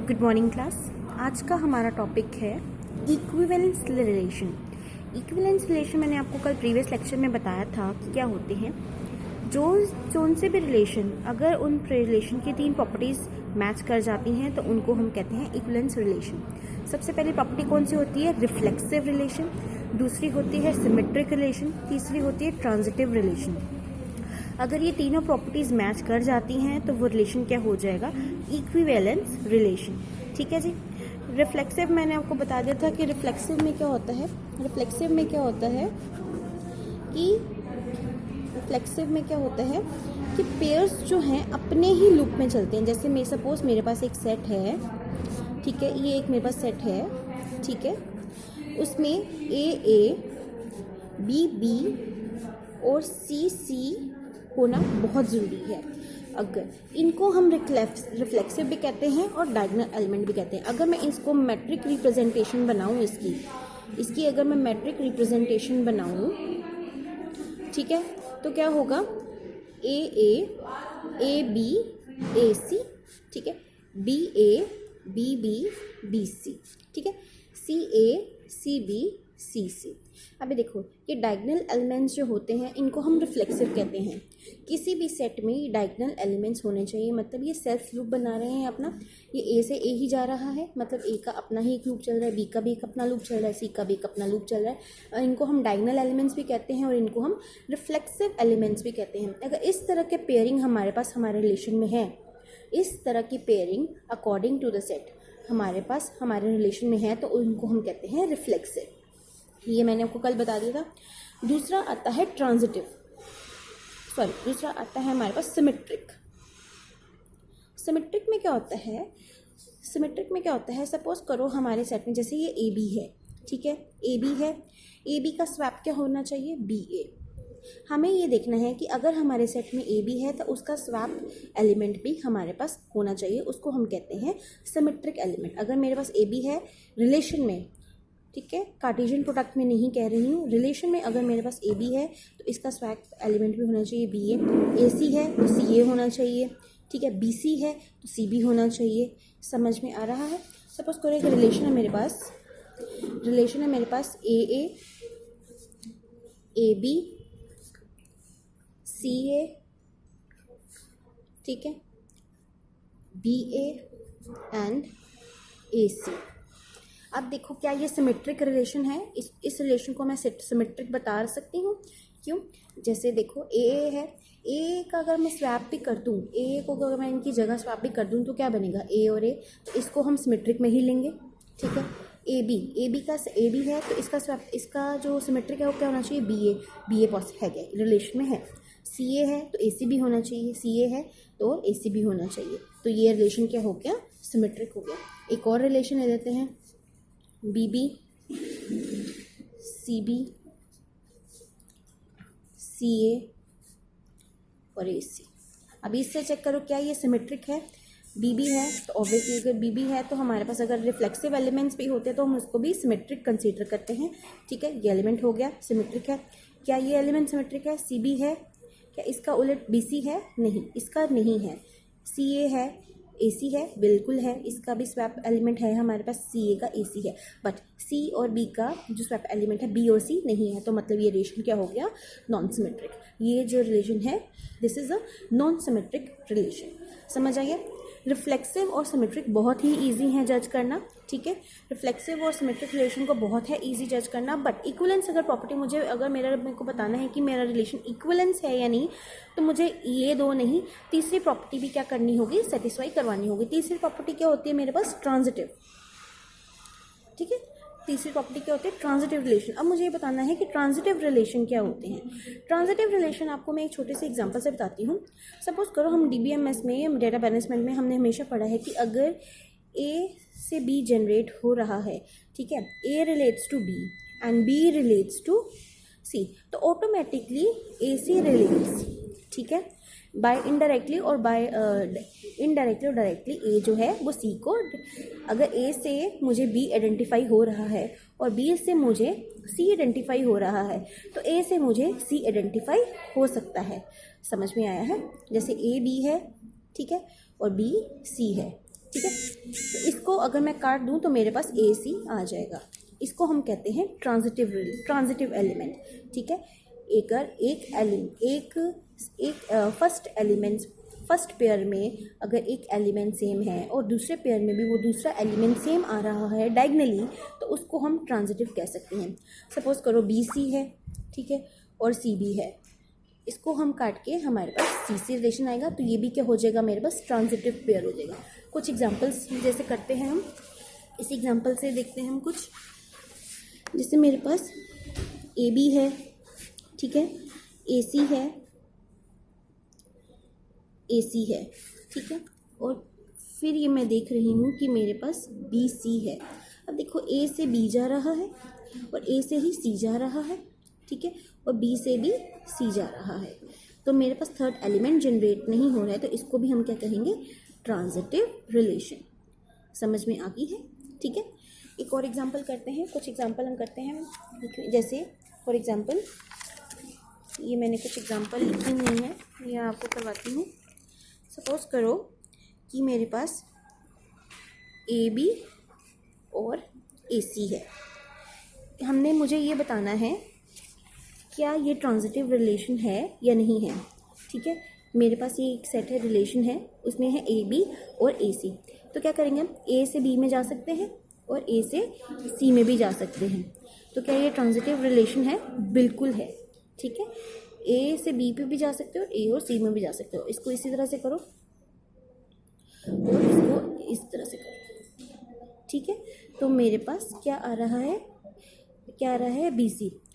Good morning class. आज का हमारा टॉपिक है इक्विवेलेंस रिलेशन। इक्विवेलेंस रिलेशन मैंने आपको कल प्रीवियस लेक्चर में बताया था कि क्या होते हैं। जोन से भी रिलेशन, अगर उन रिलेशन की तीन प्रॉपर्टीज़ मैच कर जाती हैं तो उनको हम कहते हैं इक्विवेलेंस रिलेशन। सबसे पहली प्रॉपर्टी कौन सी होती है? Reflexive relation. दूसरी होती है सिमेट्रिक रिलेशन। तीसरी होती है ट्रांजिटिव रिलेशन। अगर ये तीनों प्रॉपर्टीज़ मैच कर जाती हैं तो वो रिलेशन क्या हो जाएगा? Equivalence relation. ठीक है जी। रिफ्लेक्सिव मैंने आपको बता दिया था कि रिफ्लेक्सिव में क्या होता है कि पेयर्स जो हैं अपने ही लूप में चलते हैं। जैसे मैं सपोज मेरे पास एक सेट है, ठीक है, ये एक मेरे पास सेट है, ठीक है, उसमें ए बी और सी होना बहुत ज़रूरी है। अगर इनको हम रिफ्लेक्सिव भी कहते हैं और डायगोनल एलिमेंट भी कहते हैं। अगर मैं इसको मैट्रिक रिप्रेजेंटेशन बनाऊं, इसकी अगर मैं मैट्रिक रिप्रेजेंटेशन बनाऊं, ठीक है, तो क्या होगा? ए बी ए सी, ठीक है, बी बी सी, ठीक है, सी बी सी। अभी देखो, ये डायगोनल एलिमेंट्स जो होते हैं इनको हम रिफ्लेक्सिव कहते हैं। किसी भी सेट में डायगोनल एलिमेंट्स होने चाहिए, मतलब ये सेल्फ लूप बना रहे हैं अपना। ये ए से ए ही जा रहा है, मतलब ए का अपना ही एक लूप चल रहा है, बी का भी एक अपना लूप चल रहा है, सी का भी एक अपना लूप चल रहा है। और इनको हम डायगोनल एलिमेंट्स भी कहते हैं और इनको हम रिफ्लेक्सिव एलिमेंट्स भी कहते हैं। अगर इस तरह के पेयरिंग हमारे पास हमारे रिलेशन में है, इस तरह की pairing according to the set हमारे पास हमारे रिलेशन में है, तो उनको हम कहते हैं रिफ्लेक्सिव। ये मैंने आपको कल बता दिया था। दूसरा आता है हमारे पास सिमेट्रिक। सिमेट्रिक में क्या होता है? सपोज करो हमारे सेट में जैसे ये ए बी है, ठीक है, ए बी का स्वैप क्या होना चाहिए? बी ए। हमें ये देखना है कि अगर हमारे सेट में ए बी है तो उसका स्वैप एलिमेंट भी हमारे पास होना चाहिए, उसको हम कहते हैं सिमेट्रिक एलिमेंट। अगर मेरे पास ए बी है रिलेशन में, ठीक है, कार्टेशियन प्रोडक्ट में नहीं कह रही हूँ, रिलेशन में अगर मेरे पास ए बी है तो इसका स्वैप एलिमेंट भी होना चाहिए बी ए सी है तो सी ए होना चाहिए, ठीक है, बी सी है तो सी बी होना चाहिए। समझ में आ रहा है? सपोज करो एक रिलेशन है मेरे पास ए बी सी ए, ठीक है, बी ए एंड ए सी। अब देखो, क्या ये सिमेट्रिक रिलेशन है? इस रिलेशन को मैं सिमेट्रिक बता सकती हूँ। क्यों? जैसे देखो ए है, ए का अगर मैं स्वैप भी कर दूँ, ए को अगर मैं इनकी जगह स्वैप भी कर दूँ तो क्या बनेगा? ए और ए, तो इसको हम सिमेट्रिक में ही लेंगे, ठीक है। ए बी है तो इसका स्वैप, इसका जो सिमेट्रिक है वो क्या होना चाहिए? बी ए पॉसिबल है, रिलेशन में है। सी ए है तो ए सी भी होना चाहिए, सी ए है तो ए सी भी होना चाहिए। तो ये रिलेशन क्या हो गया? सिमेट्रिक हो गया। एक और रिलेशन ले लेते हैं, B B C B C A और ए सी। अभी इससे चेक करो क्या ये सिमेट्रिक है? बी बी है तो ऑब्वियसली अगर बी बी है तो हमारे पास अगर रिफ्लेक्सिव एलिमेंट्स भी होते हैं तो हम उसको भी सिमेट्रिक कंसीडर करते हैं, ठीक है। ये एलिमेंट हो गया सिमेट्रिक है। क्या ये एलिमेंट सिमेट्रिक है? सी बी है, क्या इसका उलट बी सी है? नहीं, इसका नहीं है। सी ए है, ए सी है, बिल्कुल है, इसका भी स्वैप एलिमेंट है हमारे पास, सी ए का ए सी है, बट सी और बी का जो स्वैप एलिमेंट है बी और सी नहीं है, तो मतलब ये रिलेशन क्या हो गया? Non symmetric. ये जो रिलेशन है this is a non symmetric relation. समझ आइए? रिफ्लेक्सिव और सिमेट्रिक बहुत ही ईजी है जज करना, ठीक है। रिफ्लेक्सिव और सिमेट्रिक रिलेशन को बहुत है ईजी जज करना, बट इक्विवेलेंस अगर प्रॉपर्टी अगर मेरे को बताना है कि मेरा रिलेशन इक्विवेलेंस है या नहीं, तो मुझे ये दो नहीं, तीसरी प्रॉपर्टी भी क्या करनी होगी? सेटिस्फाई करवानी होगी। तीसरी प्रॉपर्टी क्या होती है मेरे पास? ट्रांजिटिव, ठीक है। तीसरी प्रॉपर्टी क्या होती है? Transitive relation. अब मुझे ये बताना है कि ट्रांजिटिव रिलेशन क्या होते हैं। ट्रांजिटिव रिलेशन आपको मैं एक छोटे से एग्जांपल से बताती हूँ। सपोज करो हम डीबीएमएस में, डेटा मैनेजमेंट में, हमने हमेशा पढ़ा है कि अगर ए से बी जनरेट हो रहा है, ठीक है, A relates to B and B relates to C, तो ऑटोमेटिकली ए सी रिलेट्स, ठीक है, बाय इनडायरेक्टली और डायरेक्टली ए जो है वो सी को, अगर ए से मुझे बी आइडेंटिफाई हो रहा है और बी से मुझे सी आइडेंटिफाई हो रहा है, तो ए से मुझे सी आइडेंटिफाई हो सकता है। समझ में आया है? जैसे ए बी है, ठीक है, और बी सी है, ठीक है। तो इसको अगर मैं काट दूं तो मेरे पास ए सी आ जाएगा। इसको हम कहते हैं ट्रांजिटिव एलिमेंट, ठीक है। फर्स्ट पेयर में अगर एक एलिमेंट सेम है और दूसरे पेयर में भी वो दूसरा एलिमेंट सेम आ रहा है डायगनली, तो उसको हम ट्रांजिटिव कह सकते हैं। सपोज करो बी सी है, ठीक है, और सी बी है। इसको हम काट के हमारे पास सी से रिलेशन आएगा, तो ये भी क्या हो जाएगा, मेरे पास ट्रांजिटिव पेयर हो जाएगा। कुछ एग्जांपल्स जैसे करते हैं हम, इस एग्जांपल से देखते हैं हम कुछ। जैसे मेरे पास ए बी है, ठीक है, ए सी है, ए सी है, ठीक है, और फिर ये मैं देख रही हूँ कि मेरे पास बी सी है। अब देखो ए से बी जा रहा है और ए से ही सी जा रहा है, ठीक है, और बी से भी सी जा रहा है, तो मेरे पास थर्ड एलिमेंट जनरेट नहीं हो रहा है, तो इसको भी हम क्या कहेंगे, ट्रांजिटिव रिलेशन। समझ में आ गई है, ठीक है। एक और एग्जांपल करते हैं, कुछ एग्जांपल हम करते हैं। जैसे फॉर एग्जांपल ये मैंने कुछ एग्जांपल लिखी नहीं है, ये आपको करवाती हूँ। सपोज करो कि मेरे पास ए बी और ए सी है। मुझे ये बताना है क्या ये ट्रांजिटिव रिलेशन है या नहीं है, ठीक है। मेरे पास ये एक सेट है, रिलेशन है, उसमें है ए बी और ए सी। तो क्या करेंगे हम, ए से बी में जा सकते हैं और ए से सी में भी जा सकते हैं। तो क्या ये ट्रांजिटिव रिलेशन है? बिल्कुल है, ठीक है। ए से बी पे भी जा सकते हो, ए और सी में भी जा सकते हो। इसको इसी तरह से करो और इसको इस तरह से करो, ठीक है। तो मेरे पास क्या आ रहा है,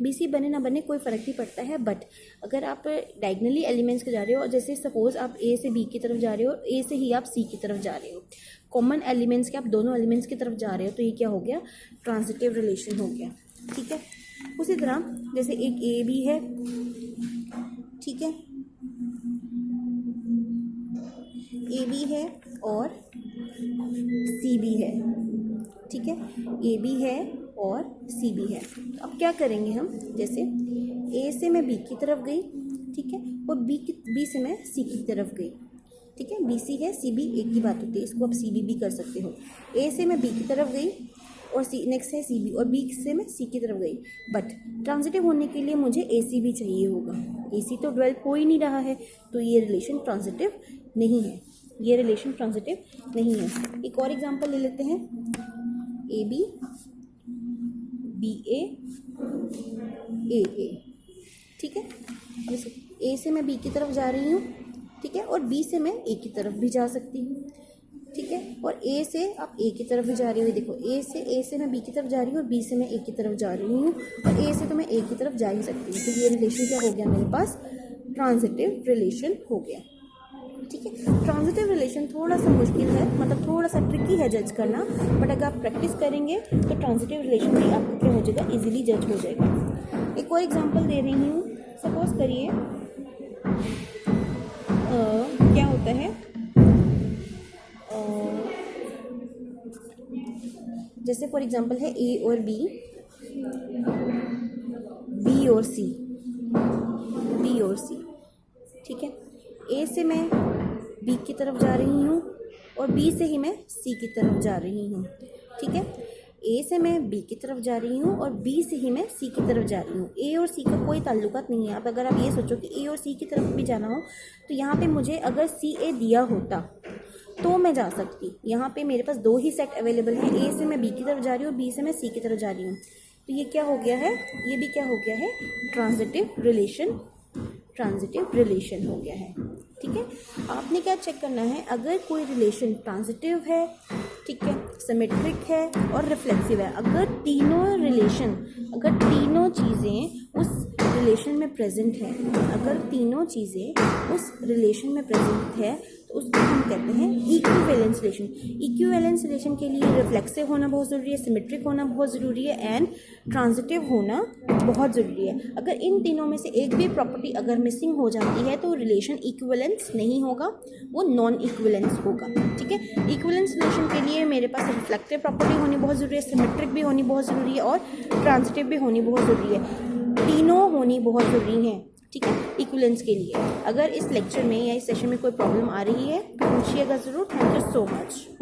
बी सी बने ना बने कोई फ़र्क नहीं पड़ता है, बट अगर आप डायगनली एलिमेंट्स के जा रहे हो, और जैसे सपोज आप ए से बी की तरफ जा रहे हो, ए से ही आप सी की तरफ जा रहे हो, कॉमन एलिमेंट्स के आप दोनों एलिमेंट्स की तरफ जा रहे हो, तो ये क्या हो गया, ट्रांजिटिव रिलेशन हो गया, ठीक है। उसी तरह जैसे एक ए बी है, ठीक है, ए बी है और सी बी है, ठीक है, ए बी है और सी बी है। तो अब क्या करेंगे हम, जैसे ए से मैं बी की तरफ गई, ठीक है, और बी से मैं सी की तरफ गई, ठीक है। बी सी है, सी बी एक ही बात होती है, इसको आप सी बी भी कर सकते हो। ए से मैं बी की तरफ गई और सी नेक्स्ट है सी बी, और बी से मैं सी की तरफ गई, बट ट्रांजिटिव होने के लिए मुझे ए सी भी चाहिए होगा। ए सी तो डेवलप हो ही नहीं रहा है, तो ये रिलेशन ट्रांजिटिव नहीं है, ये रिलेशन ट्रांजिटिव नहीं है। एक और एग्जांपल ले लेते हैं, ए बी, बी ए, ठीक है। अब ए से मैं बी की तरफ जा रही हूँ, ठीक है, और बी से मैं ए की तरफ भी जा सकती हूँ, ठीक है, और ए से आप ए की तरफ भी जा रही हो। देखो ए से मैं बी की तरफ जा रही हूँ और बी से मैं ए की तरफ जा रही हूँ, और ए से तो मैं ए की तरफ जा ही सकती हूँ। तो ये रिलेशन क्या हो गया, मेरे पास ट्रांजिटिव रिलेशन हो गया, ठीक है। ट्रांजिटिव रिलेशन थोड़ा सा मुश्किल है, मतलब थोड़ा सा ट्रिकी है जज करना, बट अगर आप प्रैक्टिस करेंगे तो ट्रांजिटिव रिलेशन भी आपको क्या हो जाएगा, इजीली जज हो जाएगा। एक और एग्जांपल दे रही हूँ। सपोज करिए क्या होता है, जैसे फॉर एग्जांपल है ए और बी, बी और सी, ठीक है। ए से मैं बी की तरफ जा रही हूँ और बी से ही मैं सी की तरफ जा रही हूँ, ठीक है। ए से मैं बी की तरफ जा रही हूँ और बी से ही मैं सी की तरफ जा रही हूँ। ए और सी का कोई ताल्लुकात नहीं है। अब अगर आप ये सोचो कि ए और सी की तरफ भी जाना हो, तो यहाँ पे मुझे अगर सी ए दिया होता तो मैं जा सकती। यहाँ पे मेरे पास दो ही सेट अवेलेबल हैं, ए से मैं बी की तरफ जा रही हूँ, बी से मैं सी की तरफ जा रही हूँ। तो ये क्या हो गया है, ये भी क्या हो गया है, ट्रांजिटिव रिलेशन हो गया है, ठीक है। आपने क्या चेक करना है, अगर कोई रिलेशन ट्रांजिटिव है, ठीक है, सिमेट्रिक है और रिफ्लेक्सिव है, अगर तीनों चीज़ें उस रिलेशन में प्रेजेंट है, तो उसको हम कहते हैं इक्विवेलेंस रिलेशन। इक्विवेलेंस रिलेशन के लिए रिफ्लेक्सिव होना बहुत ज़रूरी है, सिमेट्रिक होना बहुत ज़रूरी है, एंड ट्रांजिटिव होना बहुत ज़रूरी है। अगर इन तीनों में से एक भी प्रॉपर्टी अगर मिसिंग हो जाती है तो रिलेशन इक्विवेलेंस नहीं होगा, वो नॉन इक्विवेलेंस होगा, ठीक है। इक्विवेलेंस रिलेशन के लिए मेरे पास रिफ्लेक्टिव प्रॉपर्टी होनी बहुत ज़रूरी है, सिमेट्रिक भी होनी बहुत ज़रूरी है, और ट्रांजिटिव भी होनी बहुत ज़रूरी है। तीनों होनी बहुत ज़रूरी है, ठीक है, इक्विवेलेंस के लिए। अगर इस लेक्चर में या इस सेशन में कोई प्रॉब्लम आ रही है तो पूछिएगा ज़रूर। Thank you so much.